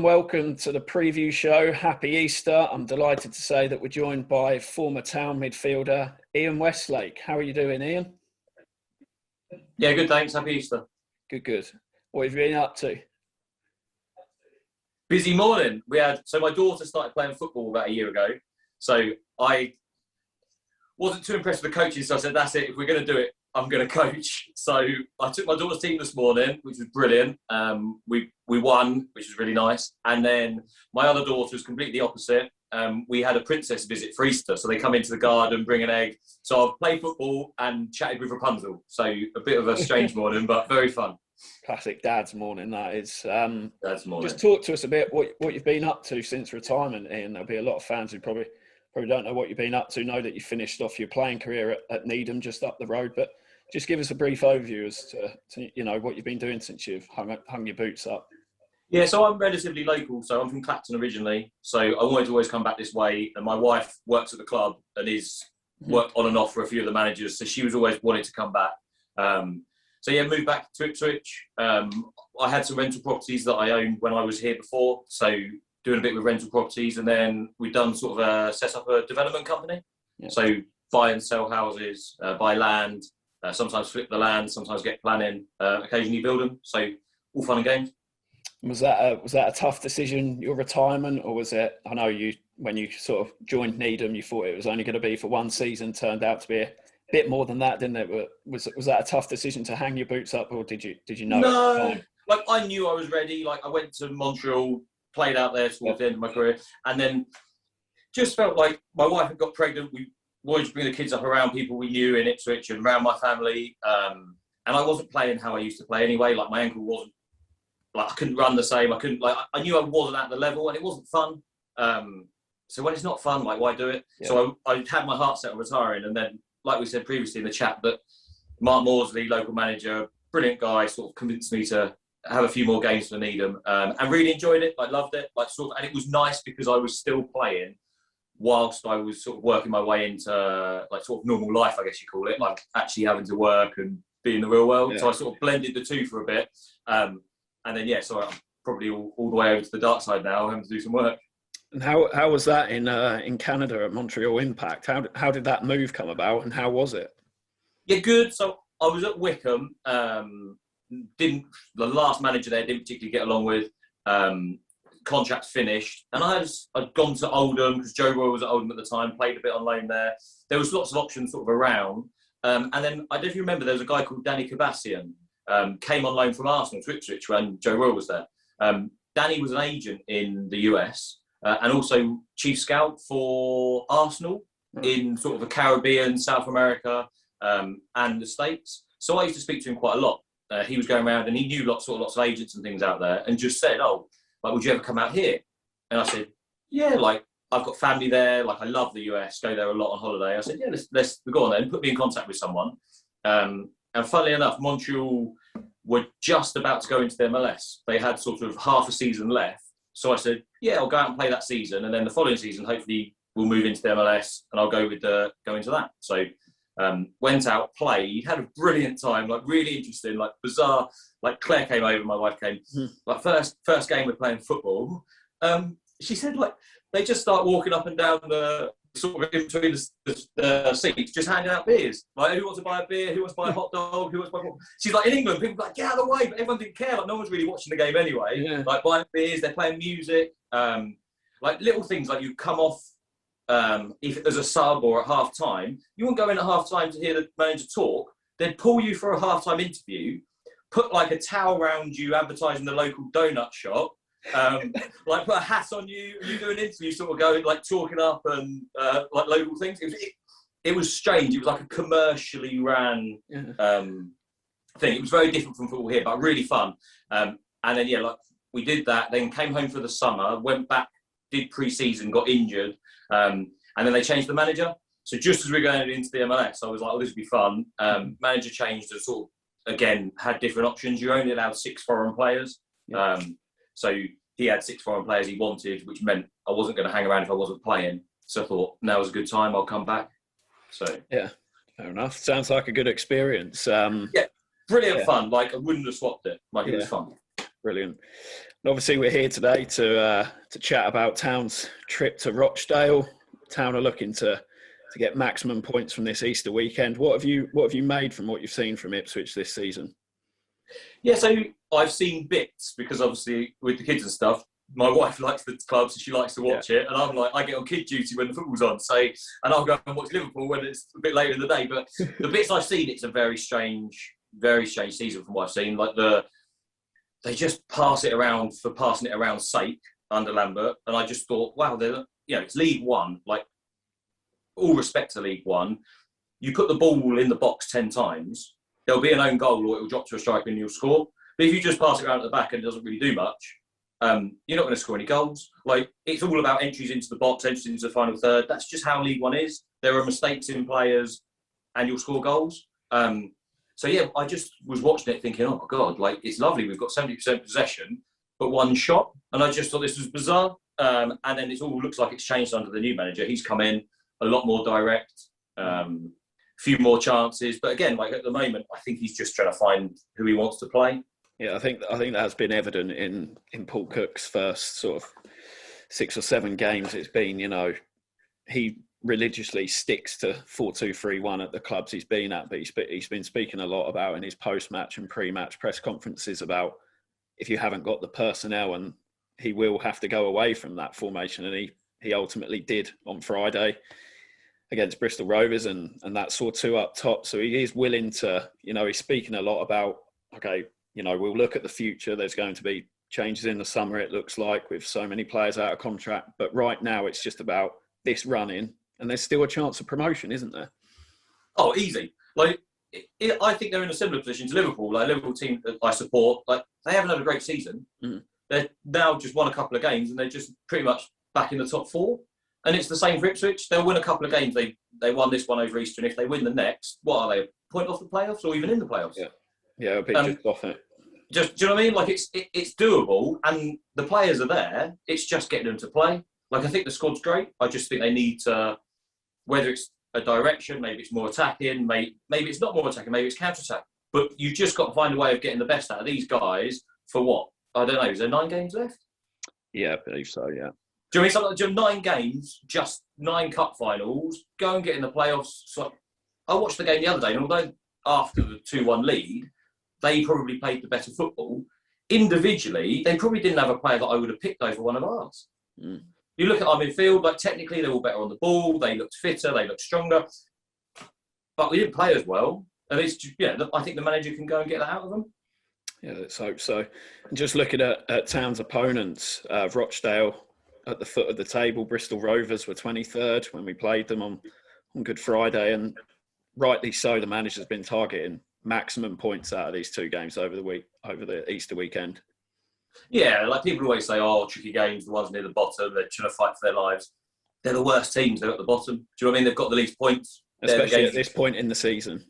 warm welcome to the preview show. Happy Easter. I'm delighted to say that we're joined by former Town midfielder Ian Westlake. How are you doing, Ian? Yeah, good, thanks. Happy Easter. Good. What have you been up to? Busy morning. So my daughter started playing football about a year ago. So I wasn't too impressed with the coaches, so I said, that's it. If we're going to do it, I'm going to coach. So I took my daughter's team this morning, which was brilliant. We won, which was really nice. And then my other daughter was completely opposite. We had a princess visit for Easter. So they come into the garden, bring an egg. So I've played football and chatted with Rapunzel. So a bit of a strange morning, but very fun. Classic dad's morning, that is. Dad's morning. Just talk to us a bit what you've been up to since retirement, Ian. There'll be a lot of fans who probably don't know what you've been up to, know that you finished off your playing career at Needham, just up the road. But just give us a brief overview as to what you've been doing since you've hung your boots up. Yeah, so I'm relatively local. So I'm from Clacton originally. So I wanted to always come back this way. And my wife works at the club and is worked on and off for a few of the managers. So she was always wanting to come back. So yeah, moved back to Ipswich. I had some rental properties that I owned when I was here before. So doing a bit with rental properties. And then we've done sort of set up a development company. Yeah. So buy and sell houses, buy land, sometimes flip the land, sometimes get planning, occasionally build them. So all fun and games. Was that a tough decision, your retirement, or was it? I know when you sort of joined Needham, you thought it was only going to be for one season. Turned out to be a bit more than that, didn't it? Was that a tough decision to hang your boots up, or did you know? No, like I knew I was ready. Like I went to Montreal, played out there towards the end of my career, and then just felt like my wife had got pregnant. We wanted to bring the kids up around people we knew in Ipswich and around my family. And I wasn't playing how I used to play anyway. Like my ankle wasn't. Like I couldn't run the same. I knew I wasn't at the level, and it wasn't fun. So when it's not fun, like why do it? Yeah. So I had my heart set on retiring, and then, like we said previously in the chat, that Mark Morsley, local manager, brilliant guy, sort of convinced me to have a few more games for Needham, and really enjoyed it. Like loved it. And it was nice because I was still playing whilst I was sort of working my way into like sort of normal life, I guess you call it, like actually having to work and be in the real world. Yeah. So I sort of blended the two for a bit. And then, so I'm probably all the way over to the dark side now, having to do some work. And how was that in Canada at Montreal Impact? How did that move come about, and how was it? Yeah, good. So I was at Wickham. The last manager there didn't particularly get along with. Contract finished, and I'd gone to Oldham because Joe Royle was at Oldham at the time. Played a bit on loan there. There was lots of options sort of around. And then I don't know if you remember, there was a guy called Danny Kabassian. Came on loan from Arsenal to Ipswich when Joe Royle was there. Danny was an agent in the US and also chief scout for Arsenal in sort of the Caribbean, South America, and the States. So I used to speak to him quite a lot. He was going around and he knew lots of agents and things out there, and just said, would you ever come out here? And I said, yeah, like I've got family there, like I love the US, go there a lot on holiday. I said, yeah, let's go on then, put me in contact with someone. And funnily enough, Montreal were just about to go into the MLS. They had sort of half a season left. So I said, yeah, I'll go out and play that season. And then the following season, hopefully we'll move into the MLS and I'll go into that. So went out, played, had a brilliant time, like really interesting, like bizarre. Like Claire came over, my wife came, like first game we're playing football. She said, like, they just start walking up and down the sort of in between the seats, just handing out beers. Like, who wants to buy a beer? Who wants to buy a hot dog? Who wants to buy? She's like, in England, people are like, get out of the way, but everyone didn't care. Like, no one's really watching the game anyway. Yeah. Like buying beers, they're playing music. Like little things, like you come off if there's a sub or at half time, you won't go in at half time to hear the manager talk. They'd pull you for a half time interview, put like a towel around you, advertising the local donut shop. Like put a hat on you, and you do an interview, sort of go like talking up and like local things. It was strange. It was like a commercially ran thing. It was very different from football here, but really fun. And then like we did that. Then came home for the summer, went back, did pre-season, got injured, and then they changed the manager. So just as we were going into the MLS, I was like, "Oh, this would be fun." Manager changed and sort of again had different options. You only allowed 6 foreign players. Yeah. So he had 6 foreign players he wanted, which meant I wasn't going to hang around if I wasn't playing. So I thought, now was a good time, I'll come back. So yeah, fair enough. Sounds like a good experience. Yeah, brilliant fun. Like I wouldn't have swapped it. Like it was fun. Brilliant. And obviously, we're here today to chat about Town's trip to Rochdale. Town are looking to get maximum points from this Easter weekend. What have you made from what you've seen from Ipswich this season? Yeah, so I've seen bits because obviously with the kids and stuff, my wife likes the club, so she likes to watch it, and I'm like, I get on kid duty when the football's on, so and I'll go and watch Liverpool when it's a bit later in the day. But the bits I've seen, it's a very strange season from what I've seen. Like they just pass it around for passing it around sake under Lambert, and I just thought, wow, it's League One. Like, all respect to League One, you put the ball in the box 10 times, there'll be an own goal or it'll drop to a striker and you'll score. But if you just pass it around at the back and it doesn't really do much, you're not going to score any goals. Like, it's all about entries into the box, entries into the final third. That's just how League One is. There are mistakes in players and you'll score goals. So yeah, I just was watching it thinking, oh my God, like, it's lovely. We've got 70% possession, but one shot. And I just thought this was bizarre. And then it all looks like it's changed under the new manager. He's come in a lot more direct, a few more chances. But again, like at the moment, I think he's just trying to find who he wants to play. Yeah, I think that's been evident in Paul Cook's first sort of 6 or 7 games. It's been, he religiously sticks to 4-2-3-1 at the clubs he's been at, but he's been speaking a lot about in his post-match and pre-match press conferences about if you haven't got the personnel, and he will have to go away from that formation, and he ultimately did on Friday against Bristol Rovers, and that saw 2 up top. So he is willing to, he's speaking a lot about, okay, we'll look at the future. There's going to be changes in the summer, it looks like, with so many players out of contract. But right now, it's just about this run-in, and there's still a chance of promotion, isn't there? Oh, easy. Like, I think they're in a similar position to Liverpool. Like, Liverpool team that I support, like, they haven't had a great season. They're now just won a couple of games, and they're just pretty much back in the top 4. And it's the same for Ipswich. They'll win a couple of games. They won this one over Easter, and if they win the next, what are they? A point off the playoffs, or even in the playoffs? Yeah, a bit just off it. Do you know what I mean? Like, it's doable, and the players are there. It's just getting them to play. Like, I think the squad's great. I just think they need to, whether it's a direction, maybe it's more attacking, maybe it's not more attacking, maybe it's counter-attack. But you've just got to find a way of getting the best out of these guys for what? I don't know. Is there 9 games left? Yeah, I believe so, yeah. Do you know what I mean? 9 games, just 9 cup finals, go and get in the playoffs. So I watched the game the other day, and although after the 2-1 lead, they probably played the better football, individually, they probably didn't have a player that I would have picked over one of ours. You look at our midfield, like, technically they're all better on the ball, they looked fitter, they looked stronger, but we didn't play as well. And it's just, I think the manager can go and get that out of them. Yeah, let's hope so. And just looking at Town's opponents, Rochdale at the foot of the table, Bristol Rovers were 23rd when we played them on Good Friday, and rightly so, the manager's been targeting maximum points out of these 2 games over the Easter weekend. Yeah, like, people always say, oh, tricky games, the ones near the bottom, they're trying to fight for their lives. They're the worst teams, they're at the bottom. Do you know what I mean? They've got the least points. Especially at this point in the season.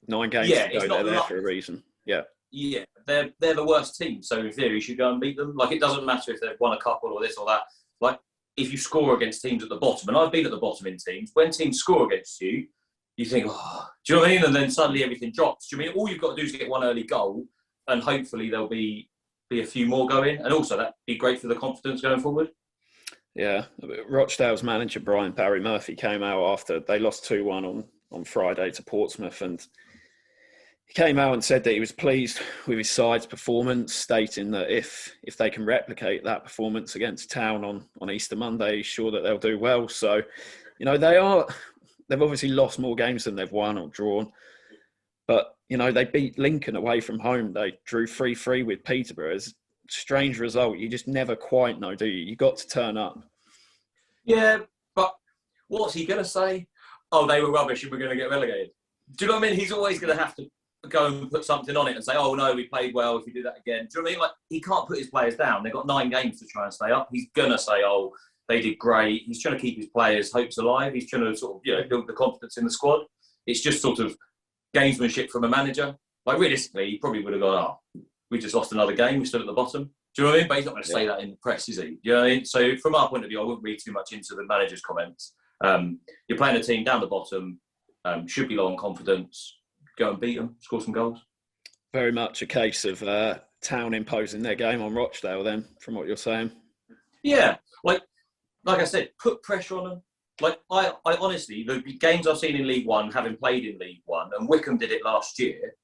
9 games to go, they're there for a reason. Yeah. Yeah, they're the worst team, so in theory you should go and beat them. Like, it doesn't matter if they've won a couple or this or that. Like, if you score against teams at the bottom, and I've been at the bottom in teams, when teams score against you, you think, oh, do you know what I mean? And then suddenly everything drops. Do you mean all you've got to do is get one early goal, and hopefully there'll be a few more going, and also that'd be great for the confidence going forward. Yeah, Rochdale's manager Barry Murphy came out after they lost 2-1 on Friday to Portsmouth, and he came out and said that he was pleased with his side's performance, stating that if they can replicate that performance against Town on Easter Monday, he's sure that they'll do well. So, they've obviously lost more games than they've won or drawn, but they beat Lincoln away from home. They drew 3-3 with Peterborough. It's a strange result. You just never quite know, do you? You got to turn up. Yeah, but what's he going to say? Oh, they were rubbish and we're going to get relegated. Do you know what I mean? He's always going to have to go and put something on it and say, oh, no, we played well if you do that again. Do you know what I mean? Like, he can't put his players down. They've got 9 games to try and stay up. He's going to say, oh, they did great. He's trying to keep his players' hopes alive. He's trying to sort of, build the confidence in the squad. It's just sort of gamesmanship from a manager. Like, realistically, he probably would have gone, oh, we just lost another game. We're still at the bottom. Do you know what I mean? But he's not going to say that in the press, is he? Do you know what I mean? So from our point of view, I wouldn't read too much into the manager's comments. You're playing a team down the bottom, should be low on confidence. Go and beat them, score some goals. Very much a case of Town imposing their game on Rochdale then, from what you're saying? Yeah, like I said, put pressure on them. Like I honestly, the games I've seen in League One, having played in League One, and Wickham did it last year,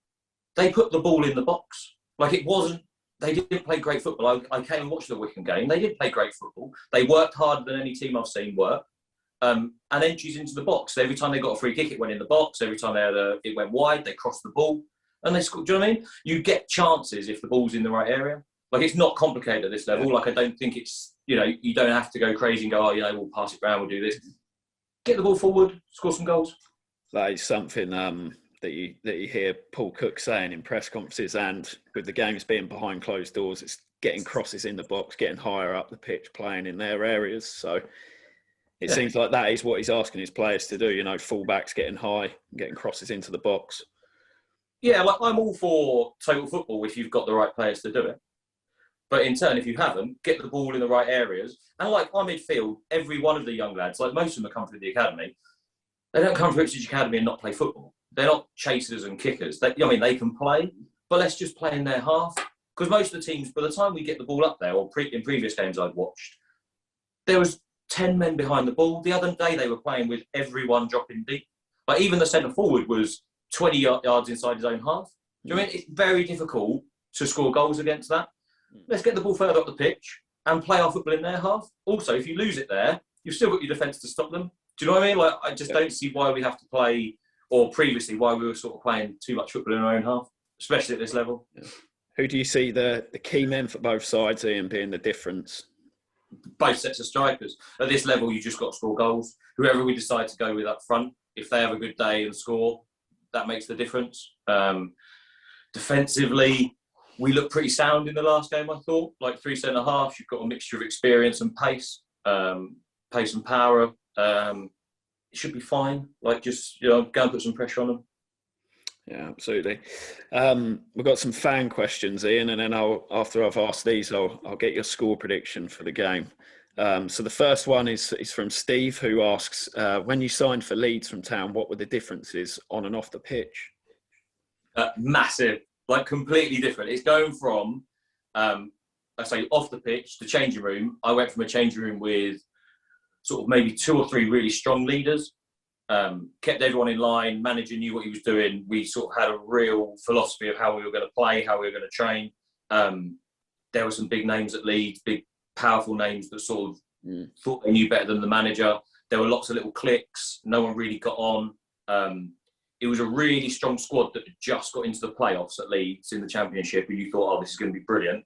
they put the ball in the box. Like it wasn't, they didn't play great football. I came and watched the Wickham game. They did play great football. They worked harder than any team I've seen work. And entries into the box. Every time they got a free kick, it went in the box. Every time it went wide, they crossed the ball and they scored. Do you know what I mean? You get chances if the ball's in the right area. Like it's not complicated at this level. Like I don't think it's, you don't have to go crazy and go, we'll pass it around, we'll do this. Get the ball forward, score some goals. That is something that you hear Paul Cook saying in press conferences, and with the games being behind closed doors, it's getting crosses in the box, getting higher up the pitch, playing in their areas. So it seems like that is what he's asking his players to do. Fullbacks getting high, getting crosses into the box. Yeah, like I'm all for total football if you've got the right players to do it. But in turn, if you haven't, get the ball in the right areas. And like our midfield, every one of the young lads, like most of them have come through the academy, they don't come through Ipswich Academy and not play football. They're not chasers and kickers. They can play, but let's just play in their half. Because most of the teams, by the time we get the ball up there, or in previous games I'd watched, there was 10 men behind the ball. The other day they were playing with everyone dropping deep. Like even the centre forward was 20 yards inside his own half. Do you know what I mean? It's very difficult to score goals against that. Let's get the ball further up the pitch and play our football in their half. Also, if you lose it there, you've still got your defence to stop them. Do you know what I mean? Like, I just don't see why we have to play, or previously, why we were sort of playing too much football in our own half, especially at this level. Yeah. Who do you see the key men for both sides, Ian, being the difference? Both sets of strikers. At this level, you just got to score goals. Whoever we decide to go with up front, if they have a good day and score, that makes the difference. Defensively, we look pretty sound in the last game, I thought. Like 3 centre-halves, you've got a mixture of experience and pace and power. It should be fine. Like just, go and put some pressure on them. Yeah, absolutely. We've got some fan questions, Ian, and then after I've asked these, I'll get your score prediction for the game. So the first one is from Steve, who asks, when you signed for Leeds from Town, what were the differences on and off the pitch? Massive. Like completely different. It's going from, off the pitch to changing room. I went from a changing room with sort of maybe 2 or 3 really strong leaders, kept everyone in line, manager knew what he was doing. We sort of had a real philosophy of how we were going to play, how we were going to train. There were some big names at Leeds, big, powerful names that sort of thought they knew better than the manager. There were lots of little cliques. No one really got on. It was a really strong squad that had just got into the playoffs at Leeds in the Championship, and you thought, this is going to be brilliant.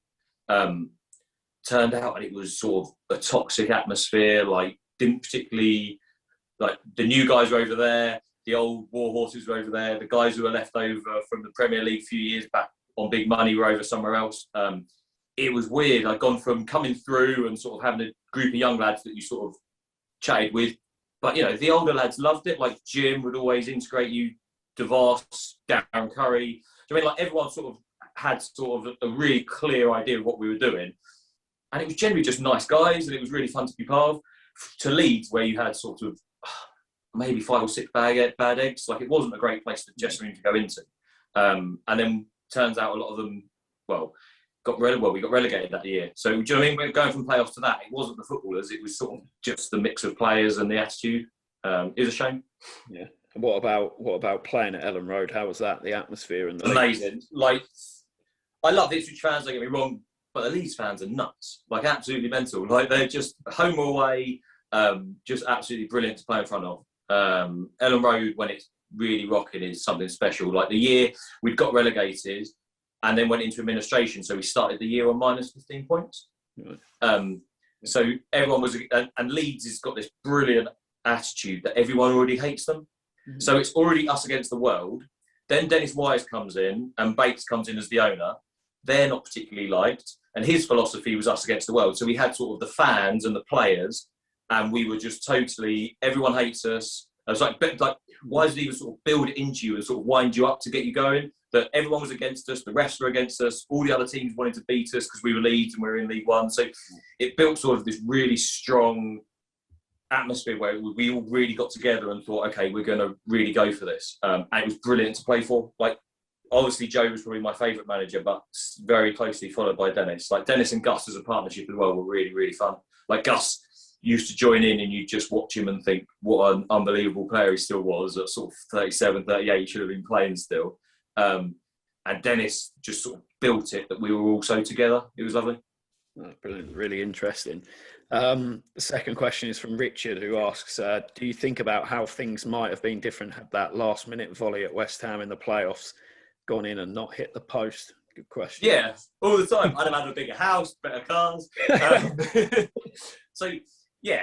Turned out, and it was sort of a toxic atmosphere. Like, didn't particularly, like, the new guys were over there, the old war horses were over there, the guys who were left over from the Premier League a few years back on big money were over somewhere else. It was weird. I'd gone from coming through and sort of having a group of young lads that you sort of chatted with, but, the older lads loved it. Like, Jim would always integrate you, DeVos, Darren Curry. I mean, like everyone sort of had sort of a really clear idea of what we were doing. And it was generally just nice guys, and it was really fun to be part of. To Leeds, where you had sort of maybe 5 or 6 bad eggs, like it wasn't a great place to go into. And then turns out a lot of them, we got relegated that year. So, do you know what I mean? Going from playoffs to that, it wasn't the footballers, it was sort of just the mix of players and the attitude. It was a shame. Yeah. And what about playing at Ellen Road? How was that? The atmosphere and the amazing. Like, I love Ipswich fans. Don't get me wrong, but the Leeds fans are nuts. Like, absolutely mental. Like, they're just home or away, just absolutely brilliant to play in front of. Ellen Road, when it's really rocking, is something special. Like the year we'd got relegated, and then went into administration, so we started the year on minus 15 points. Right. So everyone was, and Leeds has got this brilliant attitude that everyone already hates them. Mm-hmm. So it's already us against the world. Then Dennis Wise comes in and Bates comes in as the owner. They're not particularly liked. And his philosophy was us against the world. So we had sort of the fans and the players, and we were just totally, everyone hates us. I was like, why does it even sort of build it into you and sort of wind you up to get you going? That everyone was against us, the refs were against us, all the other teams wanted to beat us because we were Leeds and we were in League One. So it built sort of this really strong atmosphere where we all really got together and thought, okay, we're going to really go for this. And it was brilliant to play for. Like, obviously Joe was probably my favourite manager, but very closely followed by Dennis. Like Dennis and Gus as a partnership as well were really, really fun. Like Gus used to join in and you just watch him and think what an unbelievable player he still was at sort of 37, 38, he should have been playing still. And Dennis just sort of built it that we were all so together. It was lovely. Oh, brilliant, really interesting. The second question is from Richard, who asks, do you think about how things might have been different had that last-minute volley at West Ham in the playoffs gone in and not hit the post? Good question. Yeah, all the time. I'd have had a bigger house, better cars. So, yeah,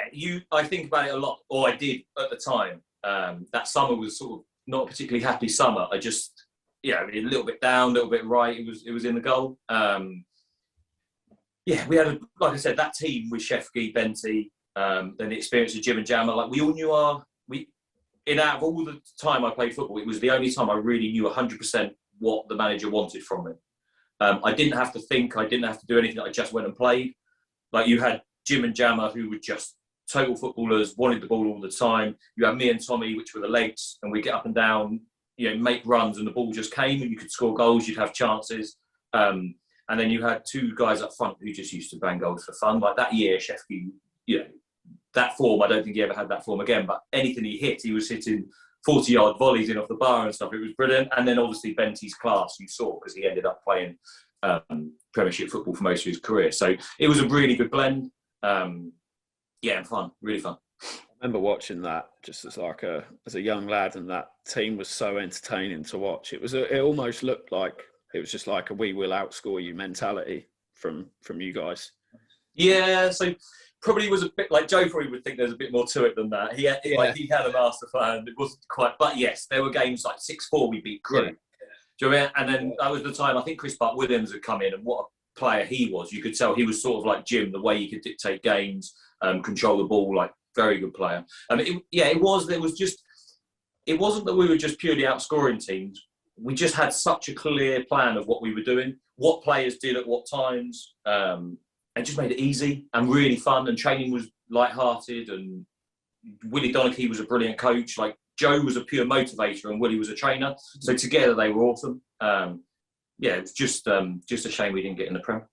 I think about it a lot, or I did at the time. That summer was sort of not a particularly happy summer. I just, a little bit down, a little bit right. It was in the goal. We had, like I said, that team with Shefki, Benty, then the experience of Jim and Jammer. Like we all knew out of all the time I played football, it was the only time I really knew 100% what the manager wanted from me. I didn't have to think. I didn't have to do anything. I just went and played. Like you had Jim and Jammer, who were just total footballers, wanted the ball all the time. You had me and Tommy, which were the legs, and we get up and down, make runs, and the ball just came, and you could score goals. You'd have chances. And then you had two guys up front who just used to bang goals for fun. Like that year, Shefki, that form, I don't think he ever had that form again. But anything he hit, he was hitting 40-yard volleys in off the bar and stuff. It was brilliant. And then obviously Benty's class, you saw, because he ended up playing Premiership football for most of his career. So it was a really good blend. And fun, really fun. I remember watching that just as a young lad, and that team was so entertaining to watch. It almost looked like it was just like a "we will outscore you" mentality from you guys. Yeah, so probably was a bit like Joe probably would think there's a bit more to it than that. He had a master plan. It wasn't quite, but yes, there were games like 6-4 we beat Crewe. Yeah. Do you know what I mean? And then that was the time I think Chris Butt-Williams had come in, and what a player he was. You could tell he was sort of like Jim, the way he could dictate games, control the ball, like very good player. It wasn't that we were just purely outscoring teams. We just had such a clear plan of what we were doing, what players did at what times. It just made it easy and really fun, and training was light-hearted, and Willie Donachie was a brilliant coach. Like Joe was a pure motivator and Willie was a trainer. So together they were awesome. It was just a shame we didn't get in the Prem.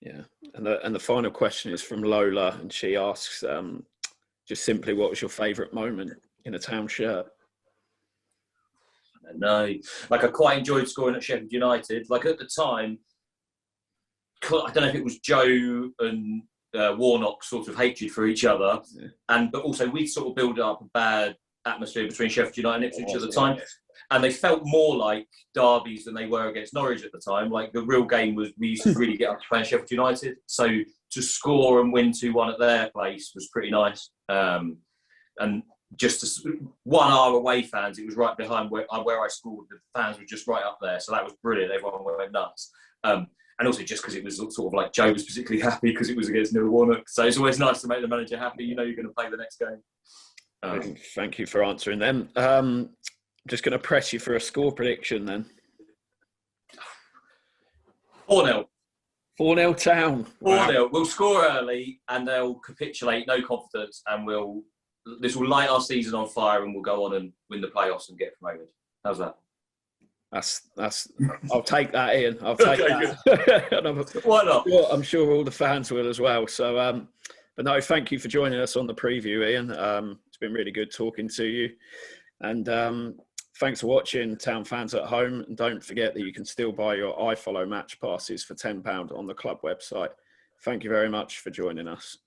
Yeah, and the final question is from Lola, and she asks, just simply, what was your favourite moment in a Town shirt? I don't know. Like I quite enjoyed scoring at Sheffield United. Like at the time, I don't know if it was Joe and Warnock sort of hatred for each other, but also we sort of built up a bad atmosphere between Sheffield United and Ipswich at the time, and they felt more like derbies than they were against Norwich at the time. Like the real game was we used to really get up to play Sheffield United, so to score and win 2-1 at their place was pretty nice. And just 1 hour away fans, it was right behind where I scored. The fans were just right up there, so that was brilliant. Everyone went nuts. And also just because it was sort of like Joe was particularly happy because it was against Neil Warnock. So it's always nice to make the manager happy. You're going to play the next game. Thank you for answering them. I'm just going to press you for a score prediction then. 4-0. 4-0 Town. 4-0. Wow. We'll score early and they'll capitulate, no confidence, and this will light our season on fire, and we'll go on and win the playoffs and get promoted. How's that? That's. I'll take that, Ian. I'll take that. Why not? I'm sure all the fans will as well. So, but no, thank you for joining us on the preview, Ian. It's been really good talking to you, and thanks for watching, Town fans at home. And don't forget that you can still buy your iFollow match passes for £10 on the club website. Thank you very much for joining us.